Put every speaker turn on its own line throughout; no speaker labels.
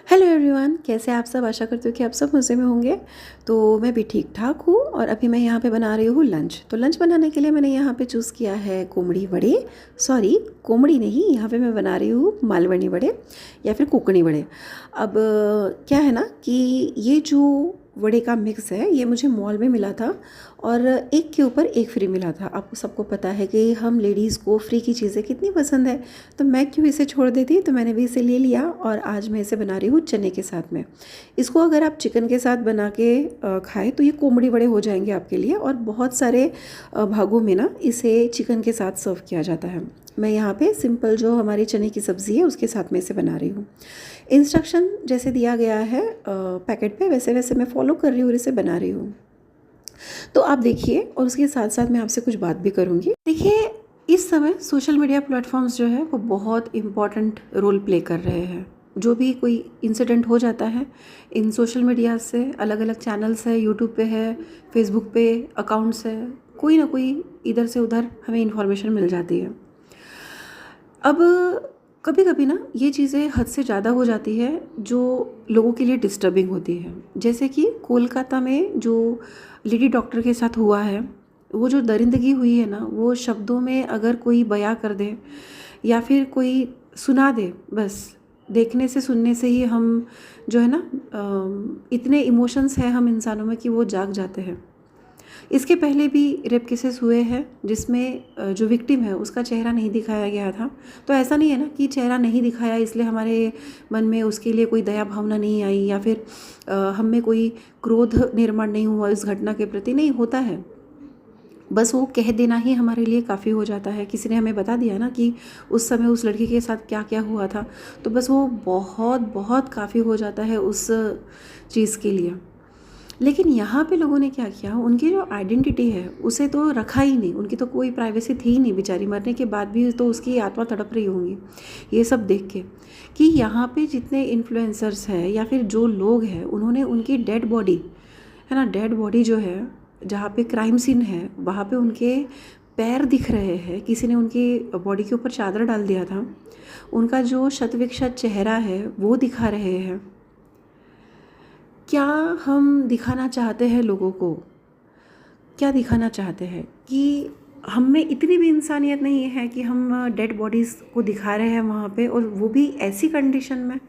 Hello everyone, कैसे आप सब। आशा करती हूँ कि आप सब मज़े में होंगे। तो मैं भी ठीक ठाक हूँ और अभी मैं यहाँ पे बना रही हूँ लंच। तो लंच बनाने के लिए मैंने यहाँ पे चूज़ किया है कोमड़ी वड़े। सॉरी, कोमड़ी नहीं, यहाँ पे मैं बना रही हूँ मालवनी वड़े या फिर कोकणी वड़े। अब क्या है ना कि ये जो वड़े का मिक्स है ये मुझे मॉल में मिला था और एक के ऊपर एक फ्री मिला था। आपको सबको पता है कि हम लेडीज़ को फ्री की चीज़ें कितनी पसंद है, तो मैं क्यों इसे छोड़ देती। तो मैंने भी इसे ले लिया और आज मैं इसे बना रही हूँ चने के साथ में। इसको अगर आप चिकन के साथ बना के खाएँ तो ये कोमड़ी वड़े हो जाएंगे आपके लिए। और बहुत सारे भागों में ना इसे चिकन के साथ सर्व किया जाता है। मैं यहाँ पे सिंपल जो हमारी चने की सब्ज़ी है उसके साथ में इसे बना रही हूँ। इंस्ट्रक्शन जैसे दिया गया है पैकेट पे वैसे वैसे मैं फॉलो कर रही हूँ और इसे बना रही हूँ। तो आप देखिए, और उसके साथ साथ मैं आपसे कुछ बात भी करूँगी। देखिए, इस समय सोशल मीडिया प्लेटफॉर्म्स जो है वो बहुत इम्पॉर्टेंट रोल प्ले कर रहे हैं। जो भी कोई इंसिडेंट हो जाता है इन सोशल मीडिया से, अलग अलग चैनल्स है, यूट्यूब पे है, फेसबुक पे अकाउंट्स है, कोई ना कोई इधर से उधर हमें इन्फॉर्मेशन मिल जाती है। अब कभी कभी ना ये चीज़ें हद से ज़्यादा हो जाती है जो लोगों के लिए डिस्टर्बिंग होती है। जैसे कि कोलकाता में जो लेडी डॉक्टर के साथ हुआ है, वो जो दरिंदगी हुई है ना, वो शब्दों में अगर कोई बयां कर दे या फिर कोई सुना दे, बस देखने से सुनने से ही हम जो है ना इतने इमोशंस हैं हम इंसानों में कि वो जाग जाते हैं। इसके पहले भी रेप केसेस हुए हैं जिसमें जो विक्टिम है उसका चेहरा नहीं दिखाया गया था। तो ऐसा नहीं है ना कि चेहरा नहीं दिखाया इसलिए हमारे मन में उसके लिए कोई दया भावना नहीं आई या फिर हम में कोई क्रोध निर्माण नहीं हुआ इस घटना के प्रति। नहीं होता है, बस वो कह देना ही हमारे लिए काफ़ी हो जाता है। किसी ने हमें बता दिया ना कि उस समय उस लड़की के साथ क्या क्या हुआ था, तो बस वो बहुत बहुत काफ़ी हो जाता है उस चीज़ के लिए। लेकिन यहाँ पे लोगों ने क्या किया, उनकी जो आइडेंटिटी है उसे तो रखा ही नहीं। उनकी तो कोई प्राइवेसी थी ही नहीं, बेचारी मरने के बाद भी तो उसकी आत्मा तड़प रही होंगी ये सब देख के कि यहाँ पे जितने इन्फ्लुएंसर्स हैं या फिर जो लोग हैं उन्होंने उनकी डेड बॉडी है ना, डेड बॉडी जो है जहाँ पे क्राइम सीन है वहाँ पे उनके पैर दिख रहे हैं, किसी ने उनकी बॉडी के ऊपर चादर डाल दिया था, उनका जो शत विक्षत चेहरा है वो दिखा रहे हैं। क्या हम दिखाना चाहते हैं लोगों को, क्या दिखाना चाहते हैं कि हम में इतनी भी इंसानियत नहीं है कि हम डेड बॉडीज़ को दिखा रहे हैं वहाँ पे, और वो भी ऐसी कंडीशन में,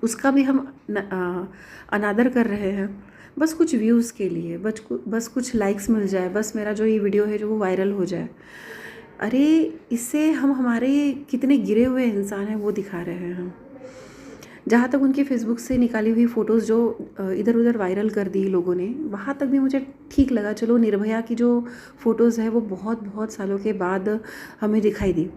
उसका भी हम अनादर कर रहे हैं बस कुछ व्यूज़ के लिए, बस कुछ लाइक्स मिल जाए, बस मेरा जो ये वीडियो है जो वो वायरल हो जाए। अरे इससे हम हमारे कितने गिरे हुए इंसान हैं वो दिखा रहे हैं हम। जहाँ तक उनके फेसबुक से निकाली हुई फ़ोटोज़ जो इधर उधर वायरल कर दी लोगों ने, वहाँ तक भी मुझे ठीक लगा। चलो, निर्भया की जो फ़ोटोज़ है वो बहुत बहुत सालों के बाद हमें दिखाई दी।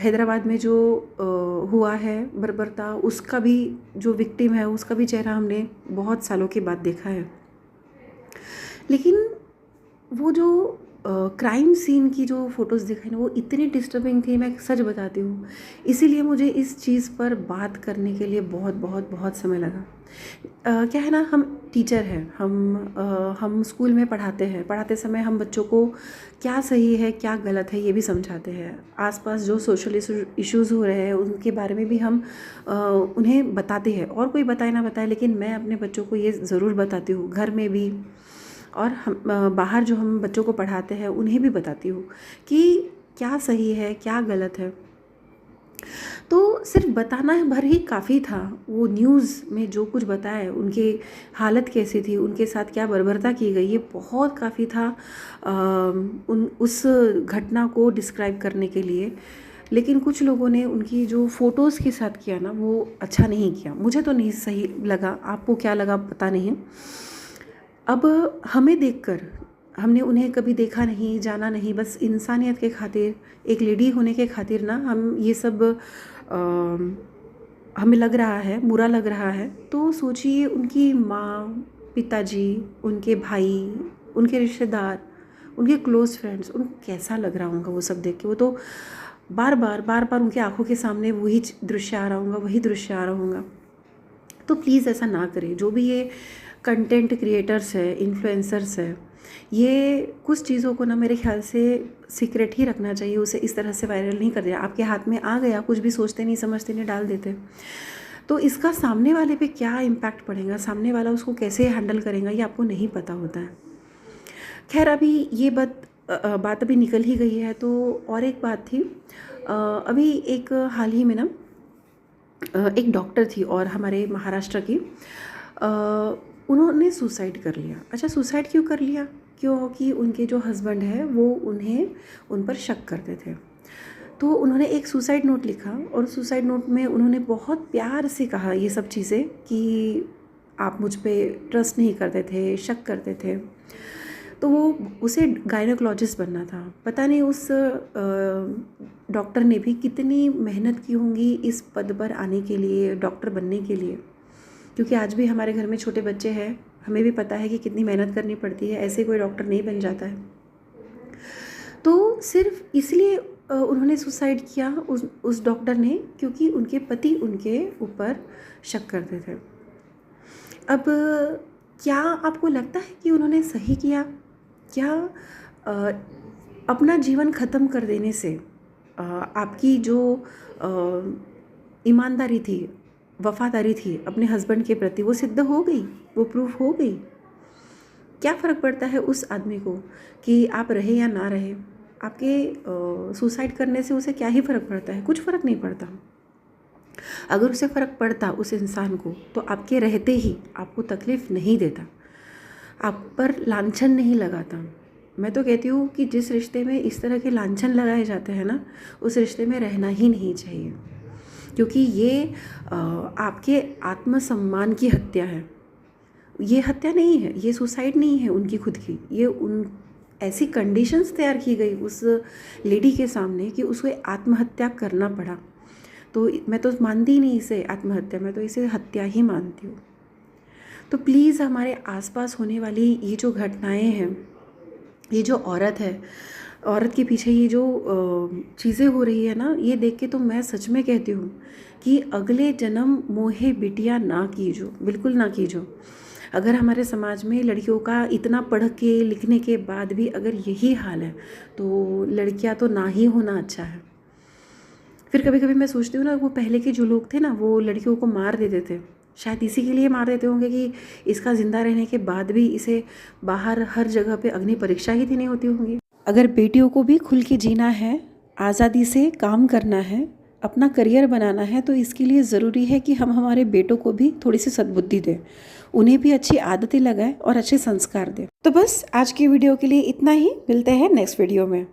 हैदराबाद में जो हुआ है बर्बरता, उसका भी जो विक्टिम है उसका भी चेहरा हमने बहुत सालों के बाद देखा है। लेकिन वो जो क्राइम सीन की जो फ़ोटोज़ दिखाई ना, वो इतनी डिस्टर्बिंग थी, मैं सच बताती हूँ। इसीलिए मुझे इस चीज़ पर बात करने के लिए बहुत बहुत बहुत समय लगा। क्या है ना, हम टीचर हैं, हम स्कूल में पढ़ाते हैं, पढ़ाते समय हम बच्चों को क्या सही है क्या गलत है ये भी समझाते हैं। आसपास जो सोशल इश्यूज़ हो रहे हैं उनके बारे में भी हम उन्हें बताते हैं, और कोई बताए ना बताए लेकिन मैं अपने बच्चों को ये ज़रूर बताती हूँ, घर में भी और हम बाहर जो हम बच्चों को पढ़ाते हैं उन्हें भी बताती हूँ कि क्या सही है क्या गलत है। तो सिर्फ बताना भर ही काफ़ी था। वो न्यूज़ में जो कुछ बताया, उनकी हालत कैसी थी, उनके साथ क्या बर्बरता की गई, ये बहुत काफ़ी था उस घटना को डिस्क्राइब करने के लिए। लेकिन कुछ लोगों ने उनकी जो फ़ोटोज़ के साथ किया ना वो अच्छा नहीं किया, मुझे तो नहीं सही लगा। आपको क्या लगा पता नहीं। अब हमें देखकर, हमने उन्हें कभी देखा नहीं जाना नहीं, बस इंसानियत के खातिर, एक लेडी होने के खातिर ना हम ये सब हमें लग रहा है, बुरा लग रहा है। तो सोचिए उनकी माँ, पिताजी, उनके भाई, उनके रिश्तेदार, उनके क्लोज़ फ्रेंड्स, उनको कैसा लग रहा होगा वो सब देख के। वो तो बार बार उनकी आंखों के सामने वही दृश्य आ रहा होगा, वही दृश्य आ रहा होगा। तो प्लीज़ ऐसा ना करें। जो भी ये कंटेंट क्रिएटर्स है, इन्फ्लुएंसर्स है, ये कुछ चीज़ों को ना मेरे ख्याल से सीक्रेट ही रखना चाहिए, उसे इस तरह से वायरल नहीं कर दिया। आपके हाथ में आ गया, कुछ भी सोचते नहीं समझते नहीं डाल देते। तो इसका सामने वाले पे क्या इम्पैक्ट पड़ेगा, सामने वाला उसको कैसे हैंडल करेगा, ये आपको नहीं पता होता है। खैर अभी ये बात अभी निकल ही गई है। तो और एक बात थी, अभी एक हाल ही में ना एक डॉक्टर थी और हमारे महाराष्ट्र की, उन्होंने सुसाइड कर लिया। अच्छा, सुसाइड क्यों कर लिया? क्योंकि उनके जो हस्बैंड है वो उन पर शक करते थे। तो उन्होंने एक सुसाइड नोट लिखा और सुसाइड नोट में उन्होंने बहुत प्यार से कहा ये सब चीज़ें कि आप मुझ पे ट्रस्ट नहीं करते थे, शक करते थे। तो उसे गायनोकोलॉजिस्ट बनना था। पता नहीं उस डॉक्टर ने भी कितनी मेहनत की होंगी इस पद पर आने के लिए, डॉक्टर बनने के लिए। क्योंकि आज भी हमारे घर में छोटे बच्चे हैं, हमें भी पता है कि कितनी मेहनत करनी पड़ती है, ऐसे कोई डॉक्टर नहीं बन जाता है। तो सिर्फ इसलिए उन्होंने सुसाइड किया उस डॉक्टर ने, क्योंकि उनके पति उनके ऊपर शक करते थे। अब क्या आपको लगता है कि उन्होंने सही किया? क्या अपना जीवन ख़त्म कर देने से आपकी जो ईमानदारी थी, वफ़ादारी थी अपने हस्बैंड के प्रति, वो सिद्ध हो गई, वो प्रूफ हो गई? क्या फ़र्क पड़ता है उस आदमी को कि आप रहे या ना रहे? आपके सुसाइड करने से उसे क्या ही फ़र्क पड़ता है? कुछ फ़र्क नहीं पड़ता। अगर उसे फ़र्क पड़ता उस इंसान को, तो आपके रहते ही आपको तकलीफ़ नहीं देता, आप पर लांछन नहीं लगाता। मैं तो कहती हूँ कि जिस रिश्ते में इस तरह के लांछन लगाए जाते हैं ना, उस रिश्ते में रहना ही नहीं चाहिए, क्योंकि ये आपके आत्मसम्मान की हत्या है। ये हत्या नहीं है, ये सुसाइड नहीं है उनकी खुद की, ये ऐसी कंडीशंस तैयार की गई उस लेडी के सामने कि उसको आत्महत्या करना पड़ा। तो मैं तो मानती ही नहीं इसे आत्महत्या, मैं तो इसे हत्या ही मानती हूँ। तो प्लीज़ हमारे आसपास होने वाली ये जो घटनाएं हैं, ये जो औरत है, औरत के पीछे ये जो चीज़ें हो रही है ना, ये देख के तो मैं सच में कहती हूँ कि अगले जन्म मोहे बिटिया ना कीजो, बिल्कुल ना कीजो। अगर हमारे समाज में लड़कियों का इतना पढ़ के लिखने के बाद भी अगर यही हाल है, तो लड़कियां तो ना ही होना अच्छा है। फिर कभी कभी मैं सोचती हूँ ना, वो पहले के जो लोग थे ना, वो लड़कियों को मार देते थे, शायद इसी के लिए मार देते होंगे कि इसका ज़िंदा रहने के बाद भी इसे बाहर हर जगह पे अग्नि परीक्षा ही देनी होती होंगी। अगर बेटियों को भी खुल के जीना है, आज़ादी से काम करना है, अपना करियर बनाना है, तो इसके लिए ज़रूरी है कि हम हमारे बेटों को भी थोड़ी सी सद्बुद्धि दें, उन्हें भी अच्छी आदतें लगाएं और अच्छे संस्कार दें। तो बस आज की वीडियो के लिए इतना ही, मिलते हैं नेक्स्ट वीडियो में।